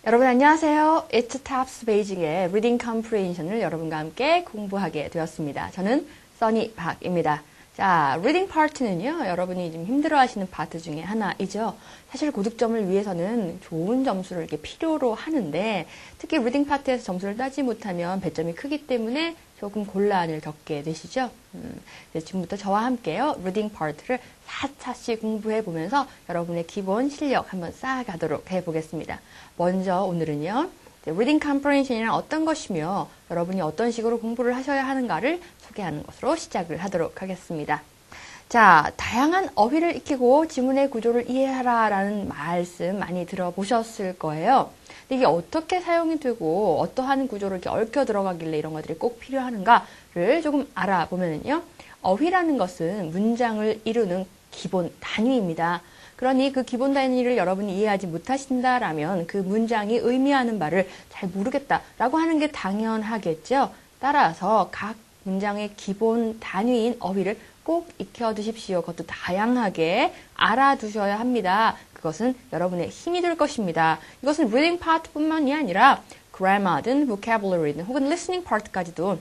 여러분 안녕하세요. It's Tops Basic의 Reading Comprehension을 여러분과 함께 공부하게 되었습니다. 저는 써니 박입니다. 자, Reading Part는요, 여러분이 좀 힘들어하시는 파트 중에 하나이죠. 사실 고득점을 위해서는 좋은 점수를 이렇게 필요로 하는데, 특히 Reading 파트에서 점수를 따지 못하면 배점이 크기 때문에 조금 곤란을 겪게 되시죠. 그래서 지금부터 저와 함께요, Reading 파트를 차차씩 공부해 보면서 여러분의 기본 실력 한번 쌓아가도록 해보겠습니다. 먼저 오늘은요, Reading Comprehension이란 어떤 것이며 여러분이 어떤 식으로 공부를 하셔야 하는가를 소개하는 것으로 시작을 하도록 하겠습니다. 자, 다양한 어휘를 익히고 지문의 구조를 이해하라 라는 말씀 많이 들어보셨을 거예요. 근데 이게 어떻게 사용이 되고 어떠한 구조로 이렇게 얽혀 들어가길래 이런 것들이 꼭 필요한가를 조금 알아보면요. 어휘라는 것은 문장을 이루는 기본 단위입니다. 그러니 그 기본 단위를 여러분이 이해하지 못하신다라면 그 문장이 의미하는 바를 잘 모르겠다라고 하는 게 당연하겠죠. 따라서 각 문장의 기본 단위인 어휘를 꼭 익혀두십시오. 그것도 다양하게 알아두셔야 합니다. 그것은 여러분의 힘이 될 것입니다. 이것은 reading part뿐만이 아니라 grammar든 vocabulary든 혹은 listening part까지도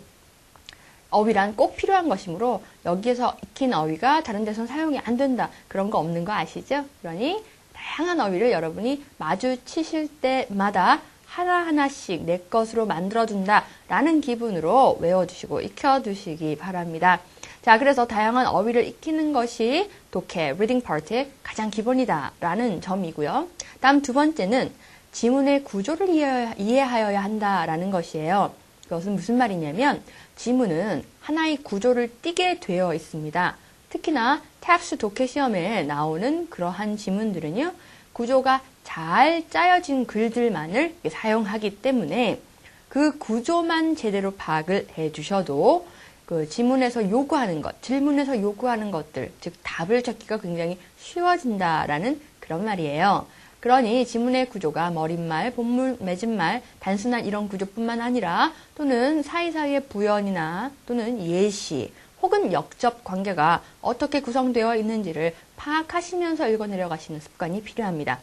어휘란 꼭 필요한 것이므로 여기에서 익힌 어휘가 다른 데서는 사용이 안 된다. 그런 거 없는 거 아시죠? 그러니 다양한 어휘를 여러분이 마주치실 때마다 하나하나씩 내 것으로 만들어둔다 라는 기분으로 외워두시고 익혀두시기 바랍니다. 자, 그래서 다양한 어휘를 익히는 것이 독해, reading part의 가장 기본이다 라는 점이고요. 다음 두 번째는 지문의 구조를 이해하여야 한다라는 것이에요. 그것은 무슨 말이냐면 지문은 하나의 구조를 띠게 되어 있습니다. 특히나 TAPS 독해 시험에 나오는 그러한 지문들은요. 구조가 잘 짜여진 글들만을 사용하기 때문에 그 구조만 제대로 파악을 해주셔도 그 지문에서 요구하는 것, 질문에서 요구하는 것들, 즉 답을 찾기가 굉장히 쉬워진다라는 그런 말이에요. 그러니 지문의 구조가 머릿말, 본물, 맺은말, 단순한 이런 구조뿐만 아니라 또는 사이사이의 부연이나 또는 예시 혹은 역접 관계가 어떻게 구성되어 있는지를 파악하시면서 읽어내려가시는 습관이 필요합니다.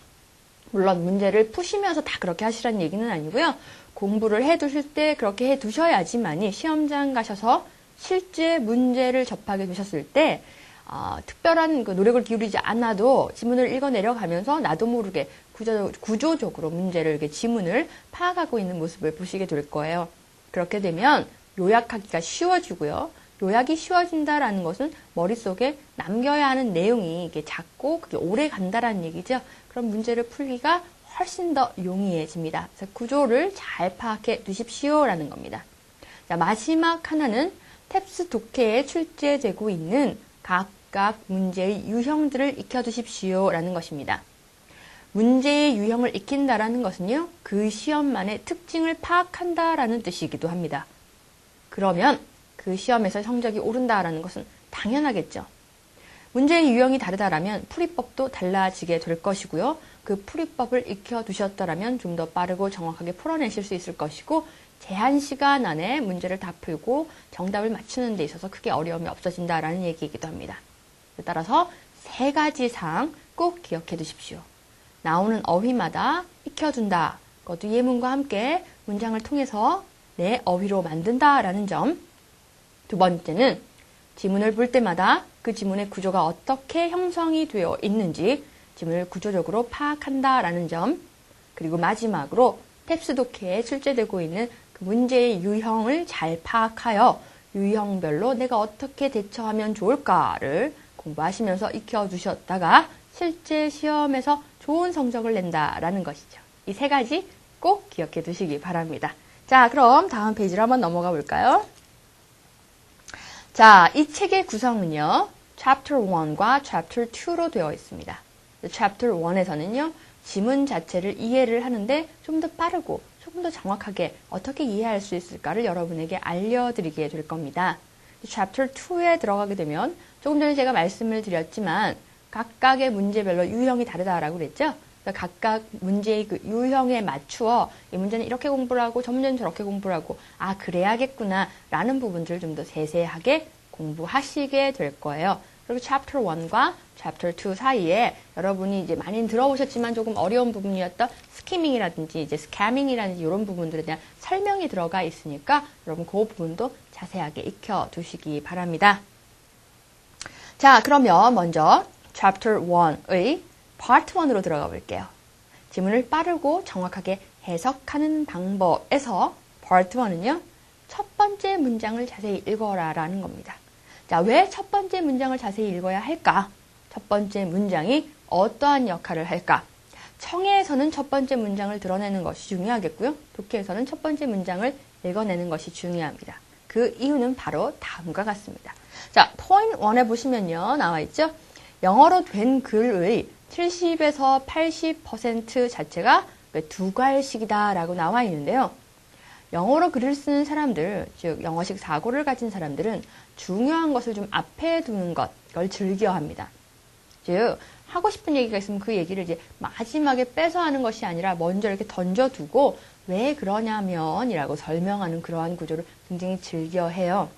물론 문제를 푸시면서 다 그렇게 하시라는 얘기는 아니고요. 공부를 해두실 때 그렇게 해두셔야지만이 시험장 가셔서 실제 문제를 접하게 되셨을 때 특별한 그 노력을 기울이지 않아도 지문을 읽어내려가면서 나도 모르게 구조적으로 문제를 이렇게 지문을 파악하고 있는 모습을 보시게 될 거예요. 그렇게 되면 요약하기가 쉬워지고요. 요약이 쉬워진다라는 것은 머릿속에 남겨야 하는 내용이 이게 작고 그게 오래 간다라는 얘기죠. 그럼 문제를 풀기가 훨씬 더 용이해집니다. 그래서 구조를 잘 파악해 두십시오라는 겁니다. 자, 마지막 하나는 탭스 독해에 출제되고 있는 각각 문제의 유형들을 익혀두십시오라는 것입니다. 문제의 유형을 익힌다라는 것은요, 그 시험만의 특징을 파악한다라는 뜻이기도 합니다. 그러면 그 시험에서 성적이 오른다라는 것은 당연하겠죠. 문제의 유형이 다르다라면 풀이법도 달라지게 될 것이고요. 그 풀이법을 익혀두셨더라면 좀 더 빠르고 정확하게 풀어내실 수 있을 것이고 제한 시간 안에 문제를 다 풀고 정답을 맞추는 데 있어서 크게 어려움이 없어진다라는 얘기이기도 합니다. 따라서 세 가지 사항 꼭 기억해 두십시오. 나오는 어휘마다 익혀둔다. 그것도 예문과 함께 문장을 통해서 내 어휘로 만든다라는 점. 두 번째는 지문을 볼 때마다 그 지문의 구조가 어떻게 형성이 되어 있는지 지문을 구조적으로 파악한다라는 점. 그리고 마지막으로 탭스 독해에 출제되고 있는 그 문제의 유형을 잘 파악하여 유형별로 내가 어떻게 대처하면 좋을까를 공부하시면서 익혀두셨다가 실제 시험에서 좋은 성적을 낸다라는 것이죠. 이 세 가지 꼭 기억해 두시기 바랍니다. 자, 그럼 다음 페이지로 한번 넘어가 볼까요? 자, 이 책의 구성은요. Chapter 1과 Chapter 2로 되어 있습니다. Chapter 1에서는요. 지문 자체를 이해를 하는데 좀 더 빠르고 조금 더 정확하게 어떻게 이해할 수 있을까를 여러분에게 알려드리게 될 겁니다. Chapter 2에 들어가게 되면 조금 전에 제가 말씀을 드렸지만 각각의 문제별로 유형이 다르다라고 그랬죠? 그러니까 각각 문제의 그 유형에 맞추어 이 문제는 이렇게 공부를 하고 저 문제는 저렇게 공부를 하고 그래야겠구나 라는 부분들을 좀 더 세세하게 공부하시게 될 거예요. 그리고 chapter 1과 chapter 2 사이에 여러분이 이제 많이 들어보셨지만 조금 어려운 부분이었던 스키밍이라든지 이제 스캐밍이라든지 이런 부분들에 대한 설명이 들어가 있으니까 여러분 그 부분도 자세하게 익혀두시기 바랍니다. 자, 그러면 먼저 chapter 1의 part 1으로 들어가 볼게요. 지문을 빠르고 정확하게 해석하는 방법에서 part 1은요. 첫 번째 문장을 자세히 읽어라 라는 겁니다. 자, 왜 첫 번째 문장을 자세히 읽어야 할까? 첫 번째 문장이 어떠한 역할을 할까? 청해에서는 첫 번째 문장을 드러내는 것이 중요하겠고요. 독해에서는 첫 번째 문장을 읽어내는 것이 중요합니다. 그 이유는 바로 다음과 같습니다. 자, point 1에 보시면요. 나와 있죠? 영어로 된 글의 70에서 80% 자체가 두괄식이다 라고 나와 있는데요. 영어로 글을 쓰는 사람들, 즉 영어식 사고를 가진 사람들은 중요한 것을 좀 앞에 두는 걸 즐겨합니다. 즉 하고 싶은 얘기가 있으면 그 얘기를 이제 마지막에 빼서 하는 것이 아니라 먼저 이렇게 던져두고 왜 그러냐면 이라고 설명하는 그러한 구조를 굉장히 즐겨해요.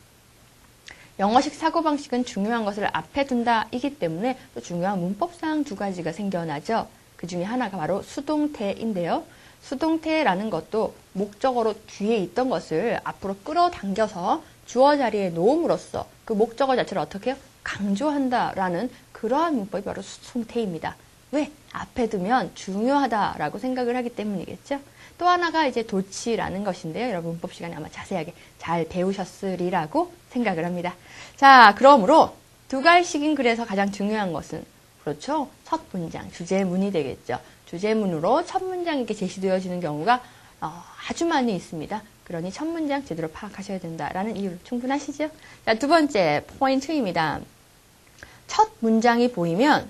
영어식 사고방식은 중요한 것을 앞에 둔다이기 때문에 또 중요한 문법상 두 가지가 생겨나죠. 그 중에 하나가 바로 수동태인데요. 수동태라는 것도 목적어로 뒤에 있던 것을 앞으로 끌어당겨서 주어 자리에 놓음으로써 그 목적어 자체를 어떻게 해요? 강조한다라는 그러한 문법이 바로 수동태입니다. 왜? 앞에 두면 중요하다라고 생각을 하기 때문이겠죠. 또 하나가 이제 도치라는 것인데요. 여러분 문법 시간에 아마 자세하게 잘 배우셨으리라고 생각을 합니다. 자, 그러므로 두괄식인 글에서 가장 중요한 것은 그렇죠. 첫 문장, 주제문이 되겠죠. 주제문으로 첫 문장이 이렇게 제시되어지는 경우가 아주 많이 있습니다. 그러니 첫 문장 제대로 파악하셔야 된다라는 이유로 충분하시죠? 자, 두 번째 포인트입니다. 첫 문장이 보이면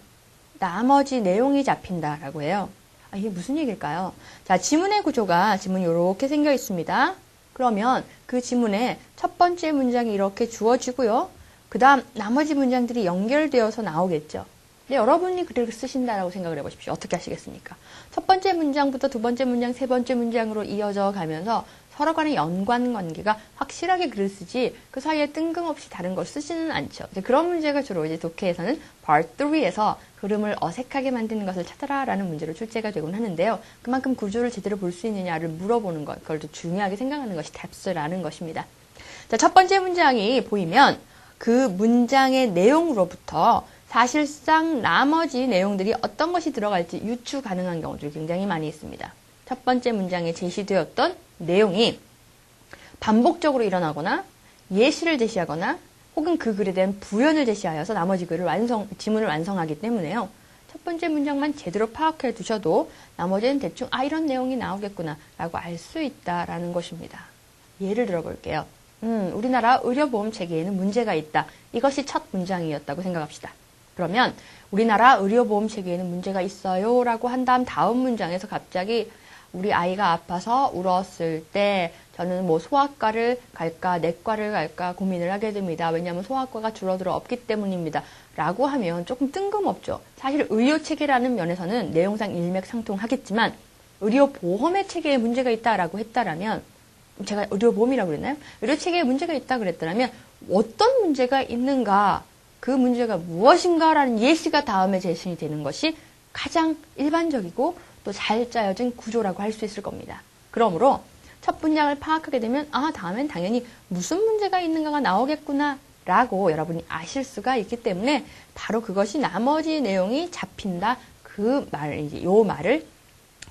나머지 내용이 잡힌다라고 해요. 이게 무슨 얘기일까요? 자, 지문의 구조가 지문이 이렇게 생겨 있습니다. 그러면 그 지문에 첫 번째 문장이 이렇게 주어지고요. 그 다음 나머지 문장들이 연결되어서 나오겠죠. 근데 여러분이 글을 쓰신다라고 생각을 해보십시오. 어떻게 하시겠습니까? 첫 번째 문장부터 두 번째 문장, 세 번째 문장으로 이어져 가면서 서로 간의 연관관계가 확실하게 글을 쓰지 그 사이에 뜬금없이 다른 걸 쓰지는 않죠. 이제 그런 문제가 주로 이제 독해에서는 Part 3에서 그림을 어색하게 만드는 것을 찾아라 라는 문제로 출제가 되곤 하는데요. 그만큼 구조를 제대로 볼 수 있느냐를 물어보는 것, 그걸 또 중요하게 생각하는 것이 탭스라는 것입니다. 자, 첫 번째 문장이 보이면 그 문장의 내용으로부터 사실상 나머지 내용들이 어떤 것이 들어갈지 유추 가능한 경우들이 굉장히 많이 있습니다. 첫 번째 문장에 제시되었던 내용이 반복적으로 일어나거나 예시를 제시하거나 혹은 그 글에 대한 부연을 제시하여서 나머지 글을 지문을 완성하기 때문에요. 첫 번째 문장만 제대로 파악해 두셔도 나머지는 대충 이런 내용이 나오겠구나 라고 알 수 있다라는 것입니다. 예를 들어 볼게요. 우리나라 의료보험 체계에는 문제가 있다. 이것이 첫 문장이었다고 생각합시다. 그러면 우리나라 의료보험 체계에는 문제가 있어요 라고 한 다음 문장에서 갑자기 우리 아이가 아파서 울었을 때 저는 뭐 소아과를 갈까 내과를 갈까 고민을 하게 됩니다. 왜냐하면 소아과가 줄어들어 없기 때문입니다. 라고 하면 조금 뜬금없죠. 사실 의료체계라는 면에서는 내용상 일맥상통하겠지만 의료보험의 체계에 문제가 있다라고 했다라면 제가 의료보험이라고 그랬나요? 의료체계에 문제가 있다 그랬다라면 어떤 문제가 있는가 그 문제가 무엇인가라는 예시가 다음에 제시이 되는 것이 가장 일반적이고 또 잘 짜여진 구조라고 할 수 있을 겁니다. 그러므로 첫 문장을 파악하게 되면 다음엔 당연히 무슨 문제가 있는가가 나오겠구나 라고 여러분이 아실 수가 있기 때문에 바로 그것이 나머지 내용이 잡힌다 요 말을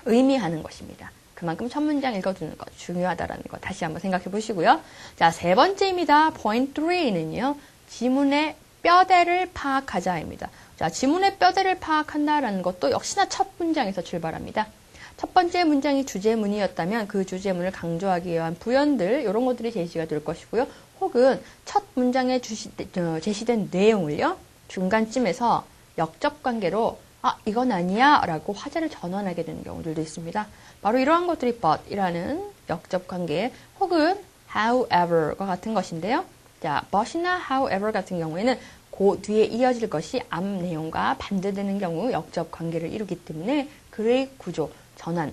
의미하는 것입니다. 그만큼 첫 문장 읽어두는 것 중요하다라는 거 다시 한번 생각해 보시고요. 자, 세 번째입니다. 포인트 3는요. 지문의 뼈대를 파악하자입니다. 자, 지문의 뼈대를 파악한다라는 것도 역시나 첫 문장에서 출발합니다. 첫 번째 문장이 주제문이었다면 그 주제문을 강조하기 위한 부연들 이런 것들이 제시가 될 것이고요. 혹은 첫 문장에 제시된 내용을요. 중간쯤에서 역접관계로 이건 아니야 라고 화제를 전환하게 되는 경우들도 있습니다. 바로 이러한 것들이 but이라는 역접관계 혹은 however과 같은 것인데요. 자, but이나 however 같은 경우에는 그 뒤에 이어질 것이 앞 내용과 반대되는 경우 역접 관계를 이루기 때문에 글의 구조, 전환,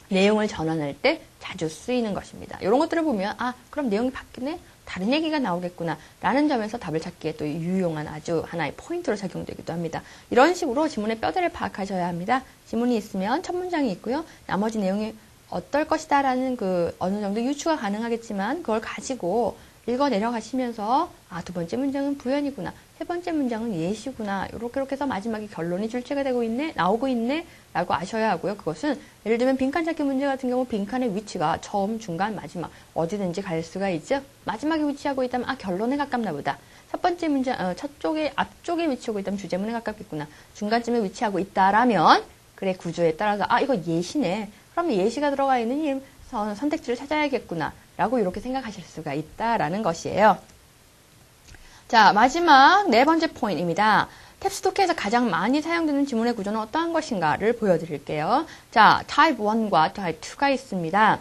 내용을 전환할 때 자주 쓰이는 것입니다. 이런 것들을 보면 그럼 내용이 바뀌네? 다른 얘기가 나오겠구나 라는 점에서 답을 찾기에 또 유용한 아주 하나의 포인트로 작용되기도 합니다. 이런 식으로 지문의 뼈대를 파악하셔야 합니다. 지문이 있으면 첫 문장이 있고요. 나머지 내용이 어떨 것이다 라는 그 어느 정도 유추가 가능하겠지만 그걸 가지고 읽어 내려가시면서 아, 두 번째 문장은 부연이구나. 세 번째 문장은 예시구나. 이렇게 해서 마지막에 결론이 출제가 되고 있네. 나오고 있네. 라고 아셔야 하고요. 그것은 예를 들면 빈칸 찾기 문제 같은 경우 빈칸의 위치가 처음, 중간, 마지막 어디든지 갈 수가 있죠. 마지막에 위치하고 있다면 아, 결론에 가깝나 보다. 첫 번째 문장, 첫쪽에 앞쪽에 위치하고 있다면 주제문에 가깝겠구나. 중간쯤에 위치하고 있다라면 그래 구조에 따라서 아, 이거 예시네. 그럼 예시가 들어가 있는 선택지를 찾아야겠구나. 라고 이렇게 생각하실 수가 있다라는 것이에요. 자, 마지막 네 번째 포인트입니다. 탭스토키에서 가장 많이 사용되는 지문의 구조는 어떠한 것인가를 보여드릴게요. 자, 타입 1과 타입 2가 있습니다.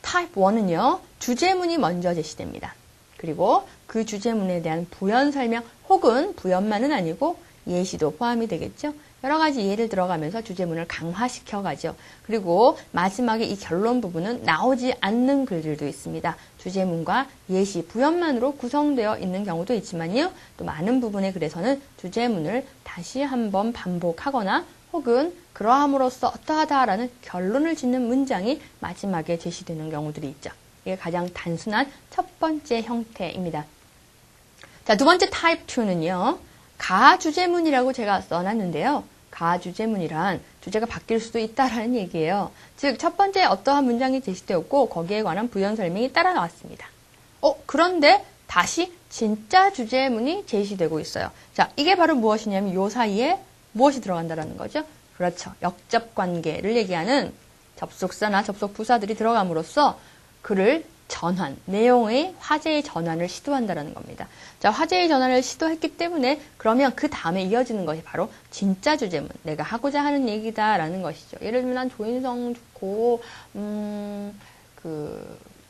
타입 1은요, 주제문이 먼저 제시됩니다. 그리고 그 주제문에 대한 부연 설명 혹은 부연만은 아니고 예시도 포함이 되겠죠. 여러 가지 예를 들어가면서 주제문을 강화시켜가죠. 그리고 마지막에 이 결론 부분은 나오지 않는 글들도 있습니다. 주제문과 예시, 부연만으로 구성되어 있는 경우도 있지만요. 또 많은 부분의 글에서는 주제문을 다시 한번 반복하거나 혹은 그러함으로써 어떠하다라는 결론을 짓는 문장이 마지막에 제시되는 경우들이 있죠. 이게 가장 단순한 첫 번째 형태입니다. 자, 두 번째 타입 2는요. 가주제문이라고 제가 써놨는데요. 가주제문이란 주제가 바뀔 수도 있다라는 얘기예요. 즉, 첫 번째 어떠한 문장이 제시되었고 거기에 관한 부연 설명이 따라 나왔습니다. 그런데 다시 진짜 주제문이 제시되고 있어요. 자, 이게 바로 무엇이냐면 요 사이에 무엇이 들어간다라는 거죠? 그렇죠. 역접관계를 얘기하는 접속사나 접속부사들이 들어감으로써 글을 전환, 내용의 화제의 전환을 시도한다는 겁니다. 자, 화제의 전환을 시도했기 때문에 그러면 그 다음에 이어지는 것이 바로 진짜 주제문, 내가 하고자 하는 얘기다라는 것이죠. 예를 들면 난 조인성 좋고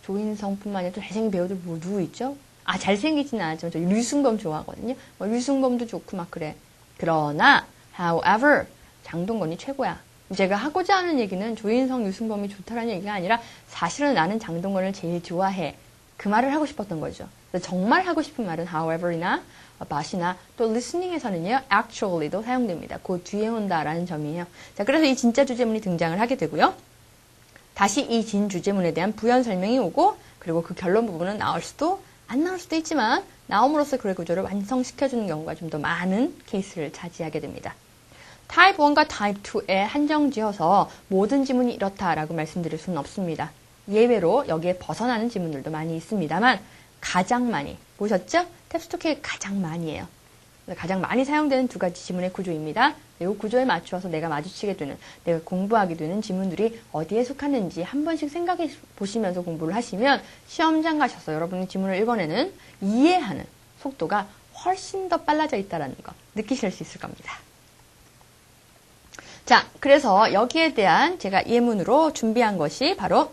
조인성뿐만 아니라 또 잘생긴 배우들 뭐 누구 있죠? 아, 잘생기지는 않았지만 저 류승범 좋아하거든요. 류승범도 좋고 막 그래. 그러나 however 장동건이 최고야. 제가 하고자 하는 얘기는 조인성, 류승범이 좋다라는 얘기가 아니라 사실은 나는 장동건을 제일 좋아해. 그 말을 하고 싶었던 거죠. 정말 하고 싶은 말은 however이나 but이나 또 listening에서는요 actually도 사용됩니다. 그 뒤에 온다라는 점이에요. 자, 그래서 이 진짜 주제문이 등장을 하게 되고요. 다시 이 진 주제문에 대한 부연 설명이 오고 그리고 그 결론 부분은 나올 수도 안 나올 수도 있지만 나옴으로써 글의 구조를 완성시켜주는 경우가 좀 더 많은 케이스를 차지하게 됩니다. 타입 1과 타입 2에 한정지어서 모든 지문이 이렇다라고 말씀드릴 수는 없습니다. 예외로 여기에 벗어나는 지문들도 많이 있습니다만 가장 많이 보셨죠? 탭스토키에 가장 많이에요. 가장 많이 사용되는 두 가지 지문의 구조입니다. 이 구조에 맞추어서 내가 마주치게 되는, 내가 공부하게 되는 지문들이 어디에 속하는지 한 번씩 생각해 보시면서 공부를 하시면 시험장 가셔서 여러분이 지문을 읽어내는, 이해하는 속도가 훨씬 더 빨라져 있다는 거 느끼실 수 있을 겁니다. 자, 그래서 여기에 대한 제가 예문으로 준비한 것이 바로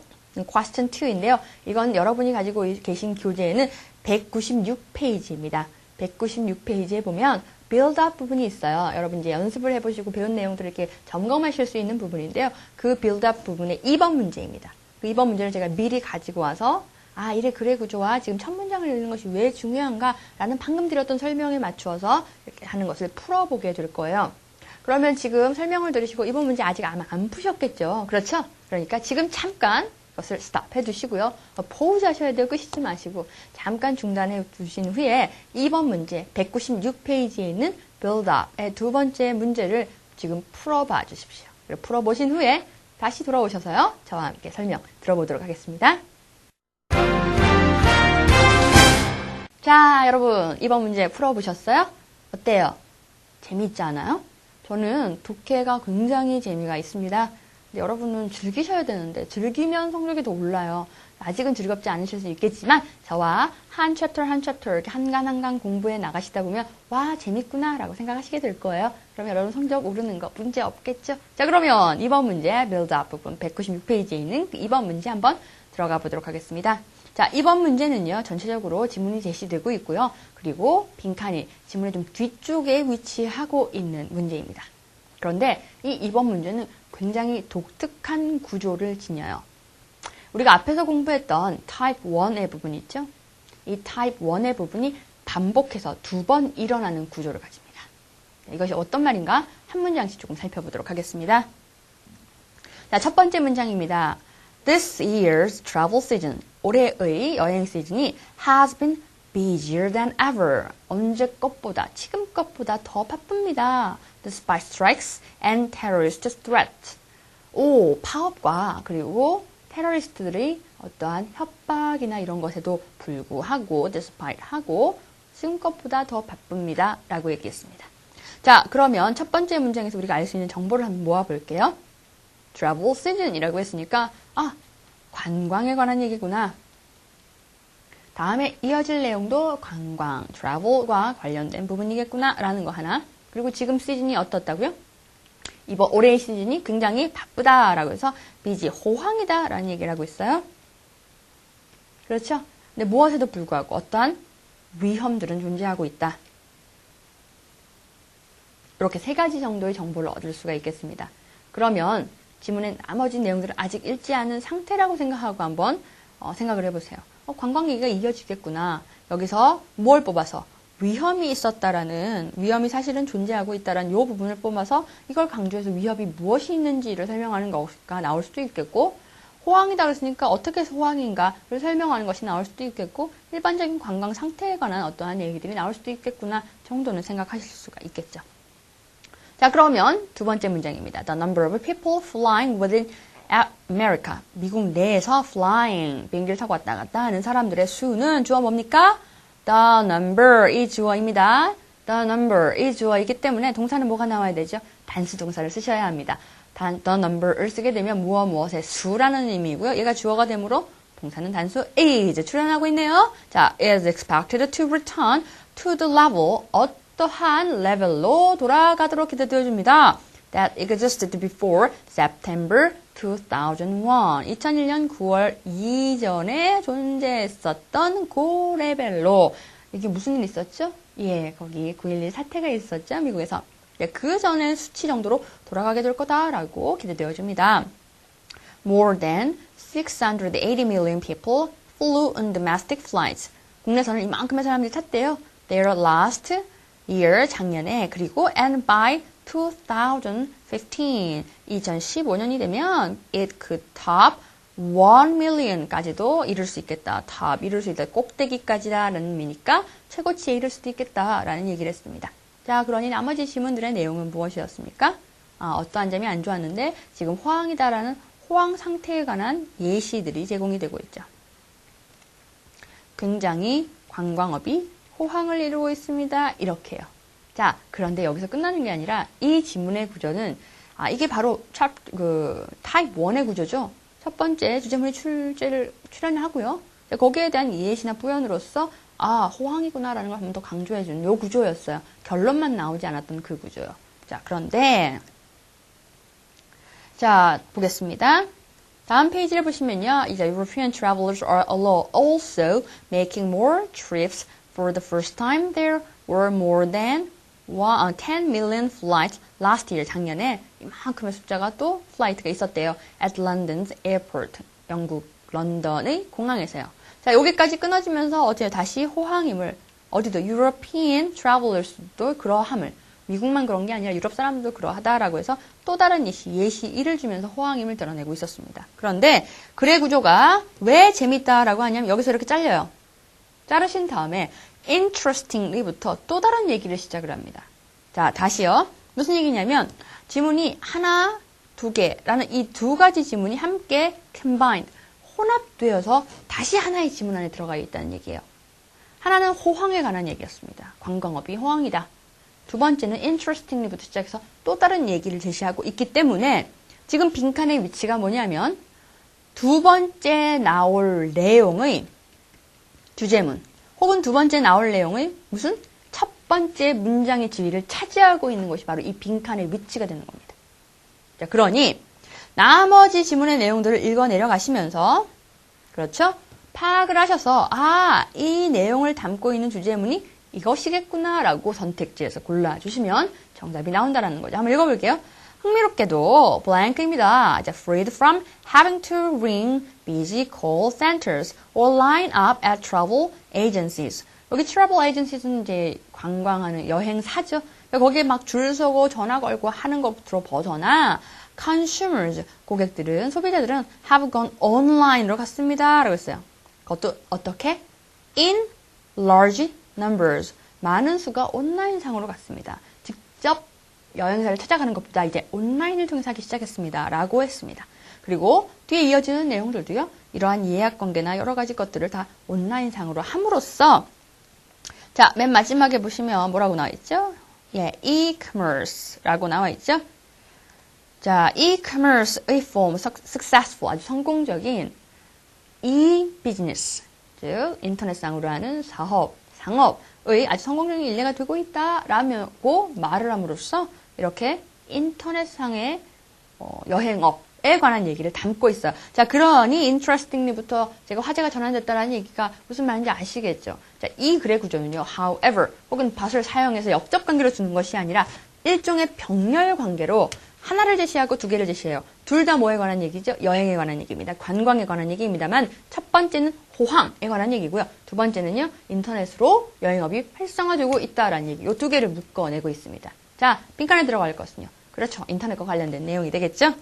question 2인데요. 이건 여러분이 가지고 계신 교재에는 196페이지입니다. 196페이지에 보면 build up 부분이 있어요. 여러분 이제 연습을 해보시고 배운 내용들을 이렇게 점검하실 수 있는 부분인데요. 그 build up 부분의 2번 문제입니다. 그 2번 문제를 제가 미리 가지고 와서 아, 이래 글의 구조와 지금 첫 문장을 읽는 것이 왜 중요한가? 라는 방금 드렸던 설명에 맞추어서 이렇게 하는 것을 풀어보게 될 거예요. 그러면 지금 설명을 들으시고 이번 문제 아직 아마 안 푸셨겠죠? 그렇죠? 그러니까 지금 잠깐 이것을 스탑 해두시고요. 포즈 하셔야 돼요. 끄시지 마시고 잠깐 중단해 두신 후에 2번 문제 196페이지에 있는 build up의 두 번째 문제를 지금 풀어봐 주십시오. 풀어보신 후에 다시 돌아오셔서요. 저와 함께 설명 들어보도록 하겠습니다. 자, 여러분 2번 문제 풀어보셨어요? 어때요? 재미있지 않아요? 저는 독해가 굉장히 재미가 있습니다. 근데 여러분은 즐기셔야 되는데 즐기면 성적이 더 올라요. 아직은 즐겁지 않으실 수 있겠지만 저와 한 챕터 한 챕터 이렇게 한 강 한 강 공부해 나가시다 보면 와 재밌구나 라고 생각하시게 될 거예요. 그러면 여러분 성적 오르는 거 문제 없겠죠? 자, 그러면 2번 문제 build up 부분 196페이지에 있는 2번 문제 한번 들어가 보도록 하겠습니다. 자, 2번 문제는요, 전체적으로 지문이 제시되고 있고요. 그리고 빈칸이 지문의 좀 뒤쪽에 위치하고 있는 문제입니다. 그런데 이 2번 문제는 굉장히 독특한 구조를 지녀요. 우리가 앞에서 공부했던 타입 1의 부분이 있죠? 이 타입 1의 부분이 반복해서 2번 일어나는 구조를 가집니다. 이것이 어떤 말인가 한 문장씩 조금 살펴보도록 하겠습니다. 자, 첫 번째 문장입니다. This year's travel season, 올해의 여행 시즌이 has been busier than ever. 언제 것보다, 지금 것보다 더 바쁩니다. Despite strikes and terrorist threats. 파업과 그리고 테러리스트들이 어떠한 협박이나 이런 것에도 불구하고, despite 하고, 지금 것보다 더 바쁩니다. 라고 얘기했습니다. 자, 그러면 첫 번째 문장에서 우리가 알 수 있는 정보를 한번 모아볼게요. travel season이라고 했으니까, 관광에 관한 얘기구나. 다음에 이어질 내용도 관광, travel과 관련된 부분이겠구나 라는 거 하나. 그리고 지금 시즌이 어떻다고요? 올해의 시즌이 굉장히 바쁘다라고 해서 busy, 호황이다 라는 얘기를 하고 있어요. 그렇죠? 근데 무엇에도 불구하고 어떠한 위험들은 존재하고 있다. 이렇게 세 가지 정도의 정보를 얻을 수가 있겠습니다. 그러면 지문의 나머지 내용들을 아직 읽지 않은 상태라고 생각하고 한번 생각을 해보세요. 관광 얘기가 이어지겠구나. 여기서 뭘 뽑아서? 위험이 있었다라는, 위험이 사실은 존재하고 있다라는 이 부분을 뽑아서 이걸 강조해서 위협이 무엇이 있는지를 설명하는 것가 나올 수도 있겠고, 호황이다 그랬으니까 어떻게 해서 호황인가를 설명하는 것이 나올 수도 있겠고, 일반적인 관광 상태에 관한 어떠한 얘기들이 나올 수도 있겠구나 정도는 생각하실 수가 있겠죠. 자, 그러면 두 번째 문장입니다. The number of people flying within America. 미국 내에서 flying, 비행기를 타고 왔다 갔다 하는 사람들의 수는 주어 뭡니까? The number 이 주어입니다. The number 이 주어이기 때문에 동사는 뭐가 나와야 되죠? 단수 동사를 쓰셔야 합니다. the number을 쓰게 되면 무엇의 수라는 의미이고요. 얘가 주어가 되므로 동사는 단수 is 출현하고 있네요. 자, is expected to return to the level 어떠한 레벨로 돌아가도록 기대되어집니다. That existed before September 2001. 2001년 9월 이전에 존재했었던 그 레벨로. 이게 무슨 일 있었죠? 거기 9.11 사태가 있었죠, 미국에서. 그 전의 수치 정도로 돌아가게 될 거다라고 기대되어집니다. More than 680 million people flew on domestic flights. 국내선을 이만큼의 사람들이 탔대요. Their last year, 작년에. 그리고 and by 2015, 2015년이 되면 it could top 1 million까지도 이룰 수 있겠다. top, 이룰 수 있다. 꼭대기까지라는 의미니까 최고치에 이룰 수도 있겠다라는 얘기를 했습니다. 자, 그러니 나머지 지문들의 내용은 무엇이었습니까? 어떠한 점이 안 좋았는데 지금 호황이다라는 호황 상태에 관한 예시들이 제공이 되고 있죠. 굉장히 관광업이 호황을 이루고 있습니다. 이렇게요. 자, 그런데 여기서 끝나는 게 아니라 이 지문의 구조는 이게 바로 타입 1의 구조죠. 첫 번째 주제문이 출연을 하고요. 거기에 대한 예시나 표현으로서 호황이구나라는 걸 한 번 더 강조해주는 요 구조였어요. 결론만 나오지 않았던 그 구조요. 자, 그런데 자, 보겠습니다. 다음 페이지를 보시면요. 이제 European travelers are also making more trips for the first time. There were more than 10 million flights last year. 작년에 이만큼의 숫자가 또 플라이트가 있었대요. At London's airport. 영국 런던의 공항에서요. 자, 여기까지 끊어지면서 어때요? 다시 호황임을 어디도 European travelers도 그러함을 미국만 그런 게 아니라 유럽 사람들도 그러하다라고 해서 또 다른 예시 1을 주면서 호황임을 드러내고 있었습니다. 그런데 글의 구조가 왜 재밌다라고 하냐면 여기서 이렇게 잘려요. 자르신 다음에 interestingly부터 또 다른 얘기를 시작을 합니다. 자, 다시요. 무슨 얘기냐면 지문이 하나, 두 개라는 이 두 가지 지문이 함께 combined, 혼합되어서 다시 하나의 지문 안에 들어가 있다는 얘기예요. 하나는 호황에 관한 얘기였습니다. 관광업이 호황이다. 두 번째는 interestingly부터 시작해서 또 다른 얘기를 제시하고 있기 때문에 지금 빈칸의 위치가 뭐냐면 두 번째 나올 내용의 주제문 혹은 두 번째 나올 내용의 무슨 첫 번째 문장의 지위를 차지하고 있는 것이 바로 이 빈칸의 위치가 되는 겁니다. 자, 그러니 나머지 지문의 내용들을 읽어 내려가시면서 그렇죠? 파악을 하셔서 이 내용을 담고 있는 주제문이 이것이겠구나라고 선택지에서 골라주시면 정답이 나온다는 거죠. 한번 읽어볼게요. 흥미롭게도 blank입니다. 이제 freed from having to ring busy call centers or line up at travel agencies. 여기 travel agencies,는 이제 관광하는 여행사죠. 거기에 막 줄 서고 전화 걸고 하는 것부터 벗어나 consumers, 고객들은, 소비자들은 have gone online으로 갔습니다. 라고 했어요. 그것도 어떻게? In large numbers. 많은 수가 온라인상으로 갔습니다. 직접 여행사를 찾아가는 것보다 이제 온라인을 통해서 하기 시작했습니다. 라고 했습니다. 그리고 뒤에 이어지는 내용들도요. 이러한 예약 관계나 여러 가지 것들을 다 온라인상으로 함으로써 자, 맨 마지막에 보시면 뭐라고 나와 있죠? 예, e-commerce라고 나와 있죠? 자, e-commerce의 form, successful, 아주 성공적인 e-business, 즉 인터넷상으로 하는 상업의 아주 성공적인 일례가 되고 있다라고 말을 함으로써 이렇게 인터넷상의 여행업에 관한 얘기를 담고 있어요. 자, 그러니 interestingly부터 제가 화제가 전환됐다라는 얘기가 무슨 말인지 아시겠죠? 자, 이 글의 구조는요. however 혹은 but을 사용해서 역접관계로 주는 것이 아니라 일종의 병렬 관계로 하나를 제시하고 두 개를 제시해요. 둘 다 뭐에 관한 얘기죠? 여행에 관한 얘기입니다. 관광에 관한 얘기입니다만 첫 번째는 호황에 관한 얘기고요. 두 번째는요. 인터넷으로 여행업이 활성화되고 있다라는 얘기. 이 두 개를 묶어내고 있습니다. 자, 빈칸에 들어갈 것은요. 그렇죠. 인터넷과 관련된 내용이 되겠죠?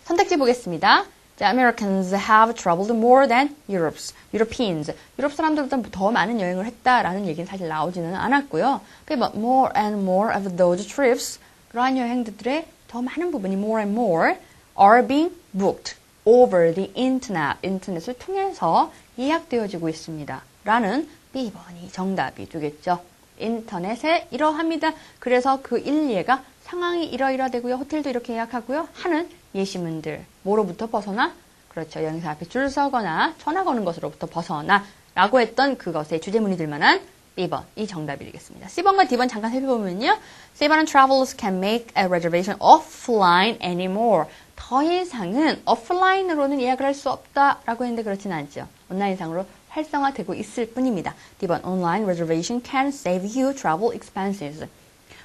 선택지 보겠습니다. 자, Americans have traveled more than Europeans. 유럽 사람들보다 더 많은 여행을 했다라는 얘기는 사실 나오지는 않았고요. But more and more of those trips, 그러한 여행들의 더 많은 부분이 more and more are being booked over the internet. 인터넷을 통해서 예약되어지고 있습니다. 라는 B번이 정답이 되겠죠. 인터넷에 이러합니다. 그래서 그 일례가 상황이 이러이러되고요. 호텔도 이렇게 예약하고요. 하는 예시문들. 뭐로부터 벗어나? 그렇죠. 여행사 앞에 줄 서거나 전화 거는 것으로부터 벗어나 라고 했던 그것의 주제문이 될 만한 B번. 이 정답이 되겠습니다. C번과 D번 잠깐 살펴보면요. C번은 travelers can make a reservation offline anymore. 더 이상은 오프라인으로는 예약을 할 수 없다라고 했는데 그렇지는 않죠. 온라인상으로 활성화되고 있을 뿐입니다. D번 online reservation can save you travel expenses.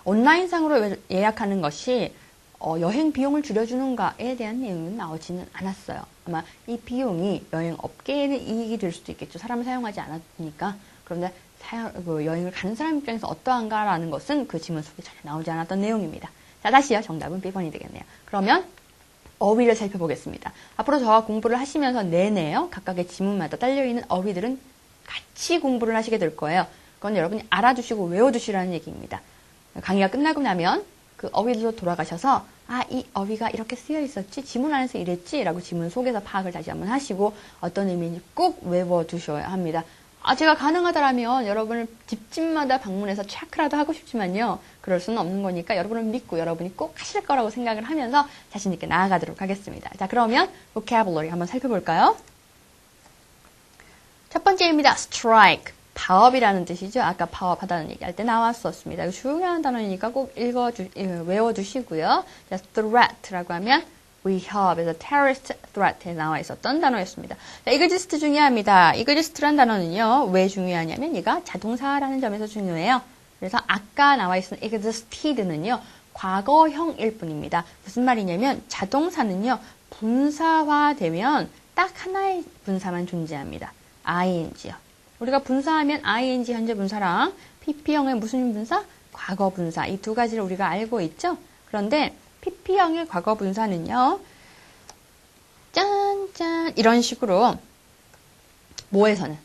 온라인상으로 예약하는 것이 여행 비용을 줄여주는가에 대한 내용은 나오지는 않았어요. 아마 이 비용이 여행 업계에는 이익이 될 수도 있겠죠. 사람을 사용하지 않았으니까. 그런데 여행을 가는 사람 입장에서 어떠한가라는 것은 그 지문 속에 전혀 나오지 않았던 내용입니다. 자, 다시요. 정답은 B번이 되겠네요. 그러면 어휘를 살펴보겠습니다. 앞으로 저와 공부를 하시면서 내내요. 각각의 지문마다 딸려있는 어휘들은 같이 공부를 하시게 될 거예요. 그건 여러분이 알아두시고 외워두시라는 얘기입니다. 강의가 끝나고 나면 그 어휘로 돌아가셔서 아, 이 어휘가 이렇게 쓰여 있었지? 지문 안에서 이랬지? 라고 지문 속에서 파악을 다시 한번 하시고 어떤 의미인지 꼭 외워두셔야 합니다. 아, 제가 가능하다라면 여러분을 집집마다 방문해서 체크라도 하고 싶지만요. 그럴 수는 없는 거니까 여러분을 믿고 여러분이 꼭 하실 거라고 생각을 하면서 자신 있게 나아가도록 하겠습니다. 자, 그러면 vocabulary 한번 살펴볼까요? 첫 번째입니다. strike. 파업이라는 뜻이죠. 아까 파업하다는 얘기할 때 나왔었습니다. 이거 중요한 단어니까 꼭 외워두시고요. 자, threat라고 하면 위협에서 terrorist threat에 나와 있었던 단어였습니다. 자, exist 중요합니다. exist란 단어는요. 왜 중요하냐면 얘가 자동사라는 점에서 중요해요. 그래서 아까 나와 있는 existed는요. 과거형일 뿐입니다. 무슨 말이냐면 자동사는요. 분사화되면 딱 하나의 분사만 존재합니다. ing요. 우리가 분사하면 ing 현재 분사랑 pp형의 무슨 분사? 과거 분사. 이 두 가지를 우리가 알고 있죠? 그런데 pp형의 과거 분사는요. 짠짠 이런 식으로 뭐에서는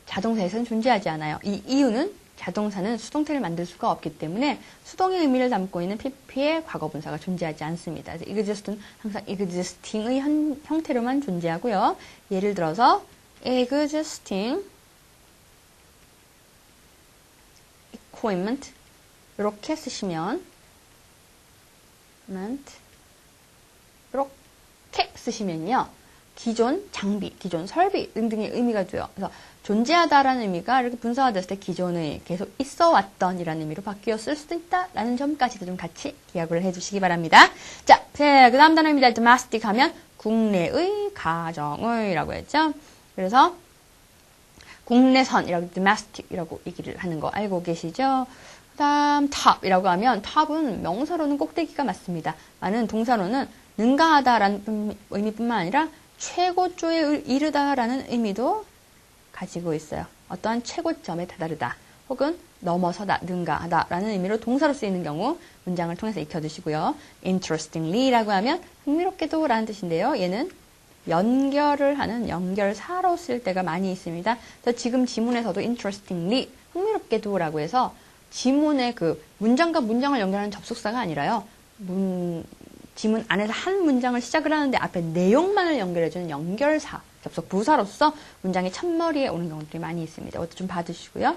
자동사에서는 존재하지 않아요. 이 이유는 자동사는 수동태를 만들 수가 없기 때문에 수동의 의미를 담고 있는 pp의 과거 분사가 존재하지 않습니다. exist는 항상 existing의 형태로만 존재하고요. 예를 들어서 existing equipment 이렇게 쓰시면 이렇게 쓰시면요. 기존 장비, 기존 설비 등등의 의미가 돼요. 그래서 존재하다라는 의미가 이렇게 분사화됐을 때 기존에 계속 있어 왔던 이라는 의미로 바뀌어 쓸 수도 있다라는 점까지도 좀 같이 기억을 해주시기 바랍니다. 자, 그 다음 단어입니다. domestic 하면 국내의, 가정의라고 했죠. 그래서 국내선이라고 domestic이라고 얘기를 하는 거 알고 계시죠? 그다음 top이라고 하면 top은 명사로는 꼭대기가 맞습니다. 많은 동사로는 능가하다라는 의미뿐만 아니라 최고조에 이르다라는 의미도 가지고 있어요. 어떠한 최고점에 다다르다 혹은 넘어서다, 능가하다라는 의미로 동사로 쓰이는 경우 문장을 통해서 익혀두시고요. interestingly라고 하면 흥미롭게도 라는 뜻인데요. 얘는 연결을 하는 연결사로 쓸 때가 많이 있습니다. 그래서 지금 지문에서도 interestingly, 흥미롭게도라고 해서 지문의 그 문장과 문장을 연결하는 접속사가 아니라요. 지문 안에서 한 문장을 시작을 하는데 앞에 내용만을 연결해주는 연결사, 접속 부사로서 문장의 첫머리에 오는 경우들이 많이 있습니다. 이것도 좀 봐주시고요.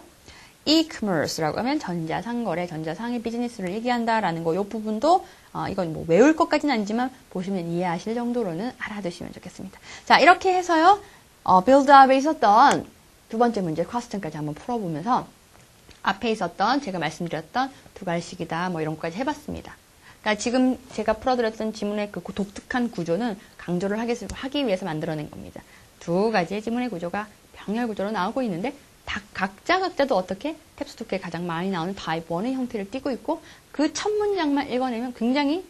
e-commerce라고 하면 전자상거래, 전자상의 비즈니스를 얘기한다라는 거, 이 부분도 이건 뭐 외울 것까지는 아니지만 보시면 이해하실 정도로는 알아두시면 좋겠습니다. 자, 이렇게 해서요. 빌드업에 있었던 두 번째 문제 퀘스천까지 한번 풀어보면서 앞에 있었던 제가 말씀드렸던 두 갈식이다 뭐 이런 것까지 해봤습니다. 그러니까 지금 제가 풀어드렸던 지문의 그 독특한 구조는 강조를 하기 위해서 만들어낸 겁니다. 두 가지의 지문의 구조가 병렬 구조로 나오고 있는데 각자도 어떻게 텍스트북에 가장 많이 나오는 타입 1의 형태를 띠고 있고 그 첫 문장만 읽어내면 굉장히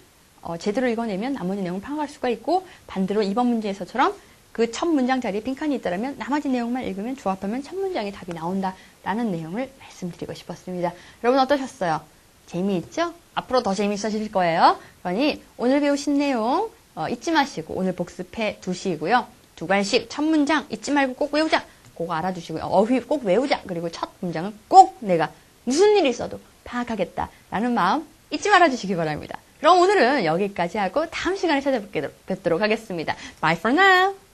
제대로 읽어내면 나머지 내용을 파악할 수가 있고 반대로 이번 문제에서처럼 그 첫 문장 자리에 빈칸이 있다면 나머지 내용만 읽으면 조합하면 첫 문장의 답이 나온다라는 내용을 말씀드리고 싶었습니다. 여러분 어떠셨어요? 재미있죠? 앞으로 더 재미있어질 거예요. 그러니 오늘 배우신 내용 잊지 마시고 오늘 복습해 두시고요. 두 갈씩 첫 문장 잊지 말고 꼭 외우자. 그거 알아두시고요. 어휘 꼭 외우자. 그리고 첫 문장은 꼭 내가 무슨 일이 있어도 파악하겠다라는 마음 잊지 말아주시기 바랍니다. 그럼 오늘은 여기까지 하고 다음 시간에 찾아뵙도록 하겠습니다. Bye for now.